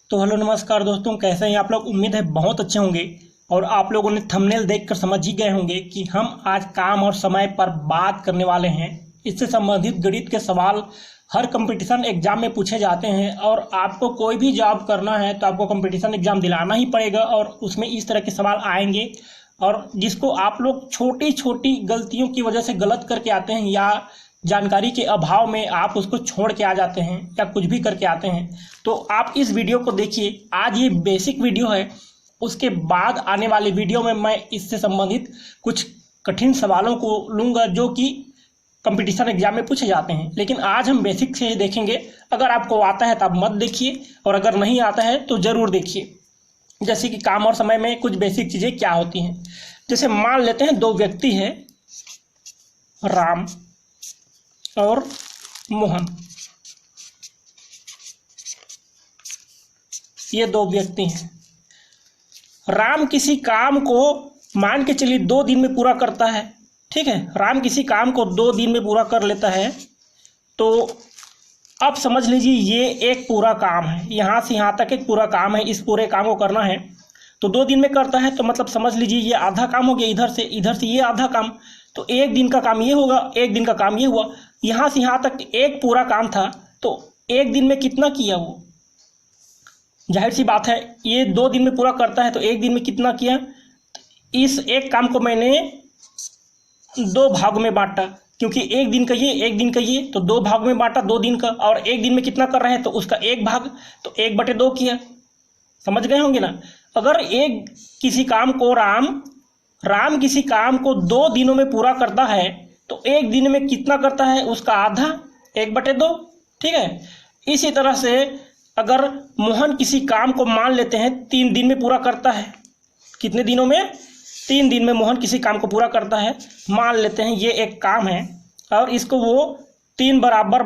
तो हेलो नमस्कार दोस्तों, कैसे हैं आप लोग। उम्मीद है बहुत अच्छे होंगे और आप लोगों ने थंबनेल देखकर समझ ही गए होंगे कि हम आज काम और समय पर बात करने वाले हैं। इससे संबंधित गणित के सवाल हर कंपटीशन एग्जाम में पूछे जाते हैं और आपको कोई भी जॉब करना है तो आपको कंपटीशन एग्जाम दिलाना ही पड़ेगा और उसमें इस तरह के सवाल आएंगे और जिसको आप लोग छोटी छोटी गलतियों की वजह से गलत करके आते हैं या जानकारी के अभाव में आप उसको छोड़ के आ जाते हैं या कुछ भी करके आते हैं। तो आप इस वीडियो को देखिए। आज ये बेसिक वीडियो है, उसके बाद आने वाले वीडियो में मैं इससे संबंधित कुछ कठिन सवालों को लूँगा जो कि कंपटीशन एग्जाम में पूछे जाते हैं। लेकिन आज हम बेसिक से देखेंगे। अगर आपको आता है तो आप मत देखिए और अगर नहीं आता है तो ज़रूर देखिए। जैसे कि काम और समय में कुछ बेसिक चीज़ें क्या होती हैं। जैसे मान लेते हैं दो व्यक्ति हैं, राम और मोहन। ये दो व्यक्ति हैं। राम किसी काम को मान के चलिए 2 दिन में पूरा करता है। ठीक है, राम किसी काम को 2 दिन में पूरा कर लेता है। तो अब समझ लीजिए ये एक पूरा काम है, यहाँ से यहाँ तक एक पूरा काम है। इस पूरे काम को करना है तो 2 दिन में करता है, तो मतलब समझ लीजिए ये आधा काम हो गया। इधर से ये आधा काम, तो 1 दिन का काम ये होगा, 1 दिन का काम ये हुआ। यहाँ से यहाँ तक एक पूरा काम था, तो 1 दिन में कितना किया वो। जाहिर सी बात है ये 2 दिन में पूरा करता है तो 1 दिन में कितना किया। इस एक काम को मैंने 2 भागों में बांटा, क्योंकि 1 दिन का ये 1 दिन का ये, तो 2 भाग में बांटा 2 दिन का। और 1 दिन में कितना कर रहा है तो उसका 1 भाग, तो 1/2 किया। समझ गए होंगे ना। अगर किसी काम को राम किसी काम को 2 दिनों में पूरा करता है तो 1 दिन में कितना करता है, उसका आधा, 1/2। ठीक है, इसी तरह से अगर मोहन किसी काम को मान लेते हैं 3 दिन में पूरा करता है। कितने दिनों में? 3 दिन में मोहन किसी काम को पूरा करता है। मान लेते हैं ये एक काम है और इसको वो 3 बराबर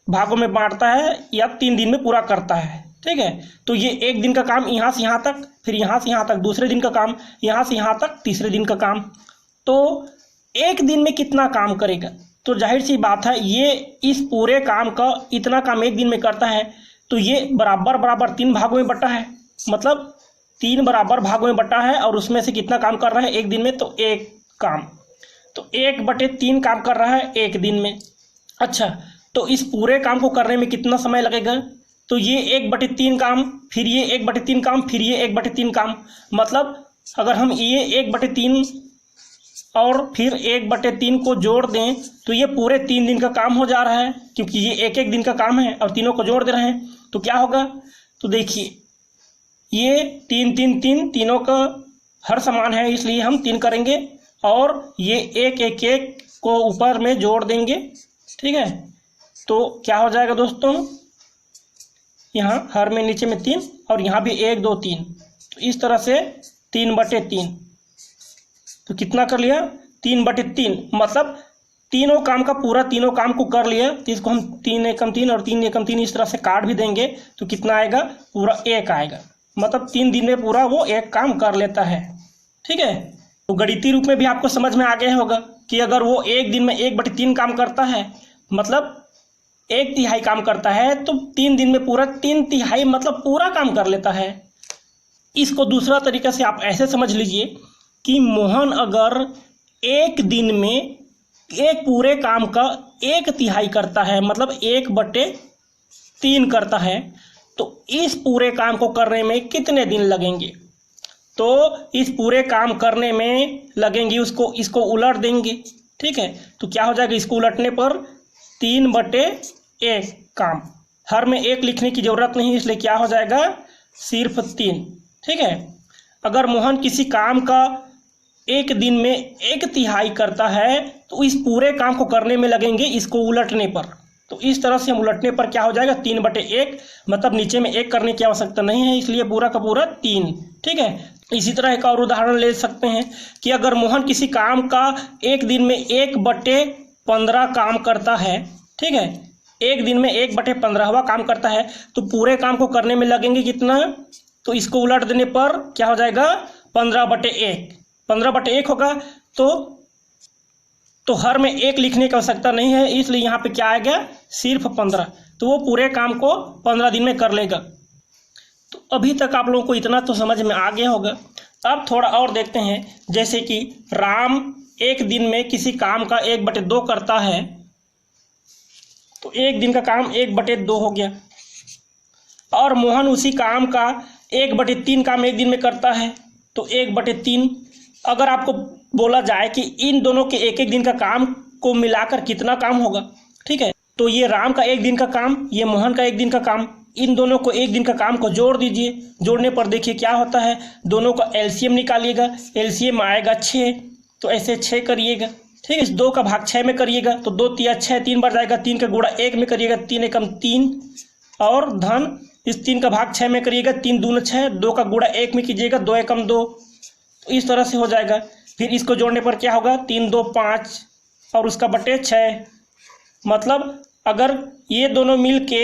भागों में बांटता है या 3 दिन में पूरा करता है। ठीक है, तो ये 1 दिन का काम यहाँ से यहाँ तक, फिर यहाँ से यहाँ तक दूसरे दिन का काम, यहाँ से यहाँ तक तीसरे दिन का काम। तो 1 दिन में कितना काम करेगा। तो जाहिर सी बात है ये इस पूरे काम का इतना काम 1 दिन में करता है, तो ये बराबर 3 भागों में बटा है। मतलब 3 बराबर भागों में बटा है और उसमें से कितना काम कर रहा है 1 दिन में, तो 1 काम, तो 1/3 काम कर रहा है 1 दिन में। अच्छा, तो इस पूरे काम को करने में कितना समय लगेगा। तो ये 1/3 काम, फिर ये 1/3 काम, फिर ये 1/3 काम। मतलब अगर हम ये 1/3 और फिर 1/3 को जोड़ दें तो ये पूरे 3 दिन का काम हो जा रहा है, क्योंकि ये 1 दिन का काम है और तीनों को जोड़ दे रहे हैं। तो क्या होगा, तो देखिए ये 3 तीनों का हर समान है इसलिए हम 3 करेंगे और ये 1 को ऊपर में जोड़ देंगे। ठीक है, तो क्या हो जाएगा दोस्तों, यहाँ हर में नीचे में 3 और यहाँ भी 1 2 3, तो इस तरह से 3/3। तो कितना कर लिया, 3/3। मतलब तीनों काम का पूरा तीनों काम को कर लिया। तो इसको हम 3 एकम 3 और 3 एकम 3 इस तरह से काट भी देंगे तो कितना आएगा, पूरा 1 आएगा। मतलब 3 दिन में पूरा वो 1 काम कर लेता है। ठीक है, तो गणितीय रूप में भी आपको समझ में आ गया होगा कि अगर वो 1 दिन में 1/3 काम करता है, मतलब 1/3 काम करता है, तो 3 दिन में पूरा 3/3 मतलब पूरा काम कर लेता है। इसको दूसरा तरीका से आप ऐसे समझ लीजिए कि मोहन अगर 1 दिन में एक पूरे काम का 1/3 करता है, मतलब 1/3 करता है, तो इस पूरे काम को करने में कितने दिन लगेंगे। तो इस पूरे काम करने में लगेंगे, इसको उलट देंगे। ठीक है, तो क्या हो जाएगा, इसको उलटने पर 3/1 काम। हर में 1 लिखने की जरूरत नहीं, इसलिए क्या हो जाएगा, सिर्फ 3। ठीक है, अगर मोहन किसी काम का 1 दिन में 1/3 करता है तो इस पूरे काम को करने में लगेंगे इसको उलटने पर। तो इस तरह से हम उलटने पर क्या हो जाएगा, 3/1, मतलब नीचे में 1 करने की आवश्यकता नहीं है, इसलिए पूरा का पूरा 3। ठीक है, इसी तरह एक और उदाहरण ले सकते हैं कि अगर मोहन किसी काम का 1 दिन में 1/15 काम करता है। ठीक है, 1 दिन में 1/15वां काम करता है, तो पूरे काम को करने में लगेंगे कितना, तो इसको उलट देने पर क्या हो जाएगा, 15/1। 15/1 होगा तो हर में 1 लिखने की आवश्यकता नहीं है, इसलिए यहाँ पे क्या आएगा, सिर्फ 15। तो वो पूरे काम को 15 दिन में कर लेगा। तो अभी तक आप लोगों को इतना तो समझ में आ गया होगा। अब थोड़ा और देखते हैं, जैसे कि राम एक दिन में किसी काम का 1/2 करता है, तो एक दिन का काम 1/2 हो गया। और मोहन उसी काम का 1/3 काम एक दिन में करता है, तो 1/3। अगर आपको बोला जाए कि इन दोनों के एक एक दिन का काम को मिलाकर कितना काम होगा, ठीक है, तो ये राम का एक दिन का काम, ये मोहन का एक दिन का काम, इन दोनों को एक दिन का काम को जोड़ दीजिए। जोड़ने पर देखिए क्या होता है, दोनों का एलसीएम निकालिएगा, एलसीएम आएगा 6, तो ऐसे 6 करिएगा, ठीक है। इस 2 का भाग 6 में करिएगा, तो 2 तिया 6, 3 बार जाएगा, 3 का गुणा 1 में करिएगा, 3 एकम 3, और धन इस 3 का भाग 6 में करिएगा, 3 दूना 6, 2 का गुणा 1 में कीजिएगा, 2 एकम 2, तो इस तरह से हो जाएगा। फिर इसको जोड़ने पर क्या होगा, 3 2 5 और उसका बटे 6। मतलब अगर ये दोनों मिल के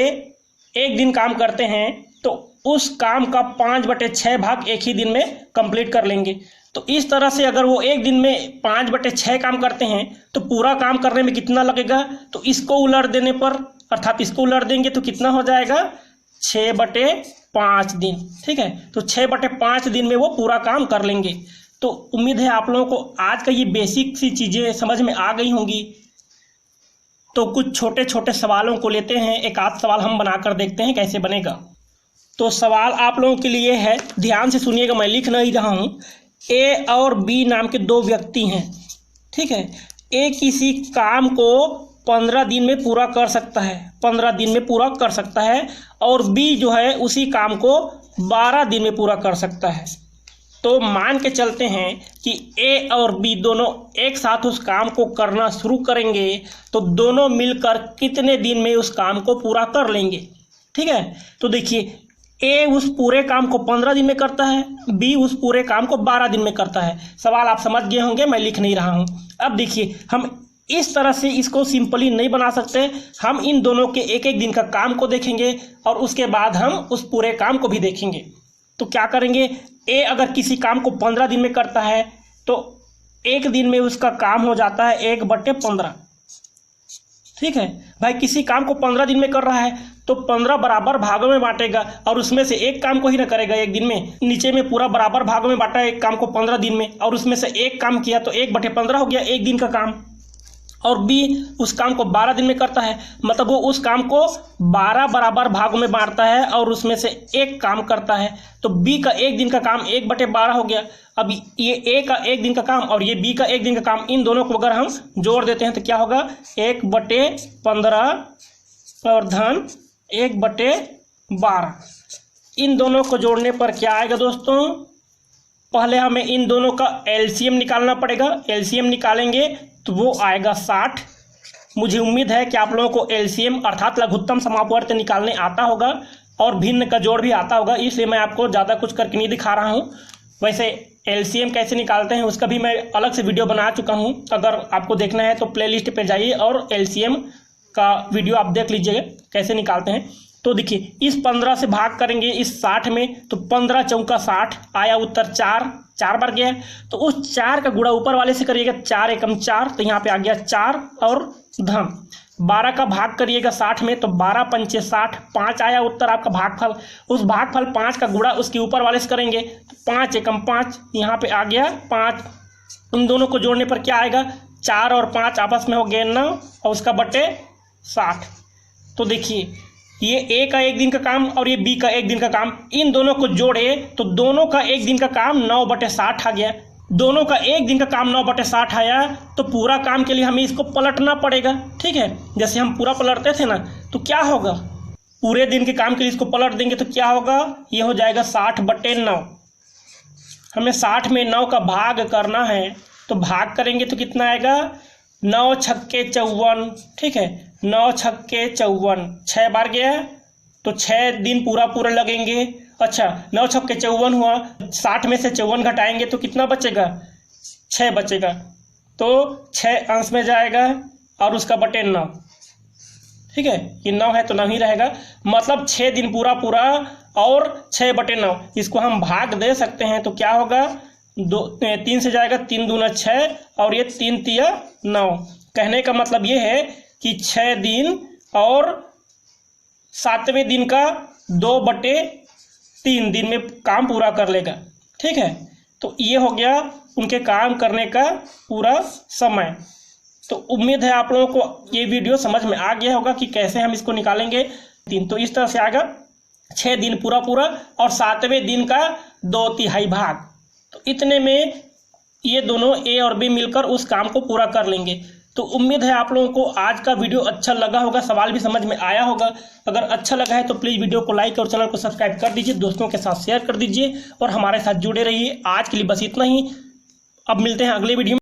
एक दिन काम करते हैं तो उस काम का 5/6 भाग एक ही दिन में कंप्लीट कर लेंगे। तो इस तरह से अगर वो एक दिन में 5/6 काम करते हैं तो पूरा काम करने में कितना लगेगा, तो इसको उलट देने पर, अर्थात इसको उलट देंगे तो कितना हो जाएगा, 6/5 दिन, ठीक है। तो 6/5 दिन में वो पूरा काम कर लेंगे। तो उम्मीद है आप लोगों को आज का ये बेसिक सी चीज़ें समझ में आ गई होंगी। तो कुछ छोटे छोटे सवालों को लेते हैं, एक आध सवाल हम बनाकर देखते हैं कैसे बनेगा। तो सवाल आप लोगों के लिए है, ध्यान से सुनिएगा, मैं लिख नहीं रहा हूँ। ए और बी नाम के 2 व्यक्ति हैं, ठीक है। ए किसी काम को 15 दिन में पूरा कर सकता है, 15 दिन में पूरा कर सकता है, और बी जो है उसी काम को 12 दिन में पूरा कर सकता है। तो मान के चलते हैं कि ए और बी दोनों एक साथ उस काम को करना शुरू करेंगे, तो दोनों मिलकर कितने दिन में उस काम को पूरा कर लेंगे, ठीक है। तो देखिए, ए उस पूरे काम को 15 दिन में करता है, बी उस पूरे काम को 12 दिन में करता है। सवाल आप समझ गए होंगे, मैं लिख नहीं रहा हूँ। अब देखिए, हम इस तरह से इसको सिंपली नहीं बना सकते, हम इन दोनों के एक एक दिन का काम को देखेंगे और उसके बाद हम उस पूरे काम को भी देखेंगे। तो क्या करेंगे, ए अगर किसी काम को 15 दिन में करता है तो एक दिन में उसका काम हो जाता है 1/15, ठीक है भाई। किसी काम को 15 दिन में कर रहा है तो 15 बराबर भागों में बांटेगा, और उसमें से एक काम को ही ना करेगा एक दिन में। नीचे में पूरा बराबर भागों में बांटा है एक काम को 15 दिन में, और उसमें से एक काम किया तो 1/15 हो गया एक दिन का काम। और बी उस काम को 12 दिन में करता है, मतलब वो उस काम को 12 बराबर भागों में बांटता है और उसमें से एक काम करता है। तो बी का एक दिन का काम 1/12 हो गया। अब ये ए का एक दिन का काम और ये बी का एक दिन का काम, इन दोनों को अगर हम जोड़ देते हैं तो क्या होगा, 1/15 और धन 1/12। इन दोनों को जोड़ने पर क्या आएगा दोस्तों, पहले हमें इन दोनों का एलसीएम निकालना पड़ेगा। एलसीएम निकालेंगे तो वो आएगा 60। मुझे उम्मीद है कि आप लोगों को एलसीएम अर्थात लघुत्तम समापवर्त निकालने आता होगा और भिन्न का जोड़ भी आता होगा, इसलिए मैं आपको ज़्यादा कुछ करके नहीं दिखा रहा हूँ। वैसे एलसीएम कैसे निकालते हैं उसका भी मैं अलग से वीडियो बना चुका हूँ, अगर आपको देखना है तो प्लेलिस्ट पे जाइए और एलसीएम का वीडियो आप देख लीजिएगा कैसे निकालते हैं। तो देखिए, इस 15 से भाग करेंगे इस 60 में, तो 15 चौका 60 आया उत्तर 4 बार गया। तो उस 4 का गुणा ऊपर वाले से करिएगा, 4 एकम 4, तो यहाँ पे आ गया 4 और धन 12 का भाग करिएगा 60 में, तो 12 पंचे 60, 5 आया उत्तर आपका भागफल। उस भागफल 5 का गुणा उसके ऊपर वाले से करेंगे, तो 5 एकम 5, यहाँ पे आ गया 5। इन दोनों को जोड़ने पर क्या आएगा, 4 और 5 आपस में हो गए 9 और उसका बटे 60। तो देखिए, ये ए का एक दिन का काम और ये बी का एक दिन का काम, इन दोनों को जोड़े तो दोनों का एक दिन का काम 9/60 आ गया। दोनों का एक दिन का काम 9/60 आया तो पूरा काम के लिए हमें इसको पलटना पड़ेगा, ठीक है। जैसे हम पूरा पलटते थे ना, तो क्या होगा, पूरे दिन के काम के लिए इसको पलट देंगे तो क्या होगा, ये हो जाएगा 60/9। हमें 60 में 9 का भाग करना है, तो भाग करेंगे तो कितना आएगा, 9 छक्के 54, ठीक है। 9 छक्के 54, 6 बार गया तो 6 दिन पूरा लगेंगे। अच्छा, 9 छक्के 54 हुआ, 60 में से 54 घटाएंगे तो कितना बचेगा, 6 बचेगा। तो 6 अंश में जाएगा और उसका बटे 9, ठीक है। ये 9 है तो 9 ही रहेगा, मतलब 6 दिन पूरा और 6/9 इसको हम भाग दे सकते हैं। तो क्या होगा, 3 से जाएगा, 3 दूना 6 और ये 3 तिया 9। कहने का मतलब ये है कि 6 दिन और 7वें दिन का 2/9 3 दिन में काम पूरा कर लेगा। ठीक है, तो ये हो गया उनके काम करने का पूरा समय। तो उम्मीद है आप लोगों को ये वीडियो समझ में आ गया होगा कि कैसे हम इसको निकालेंगे। 3 तो इस तरह से आएगा 6 दिन पूरा और 7वें दिन का 2/3 भाग। तो इतने में ये दोनों ए और बी मिलकर उस काम को पूरा कर लेंगे। तो उम्मीद है आप लोगों को आज का वीडियो अच्छा लगा होगा, सवाल भी समझ में आया होगा। अगर अच्छा लगा है तो प्लीज़ वीडियो को लाइक और चैनल को सब्सक्राइब कर दीजिए, दोस्तों के साथ शेयर कर दीजिए और हमारे साथ जुड़े रहिए। आज के लिए बस इतना ही, अब मिलते हैं अगले वीडियो में।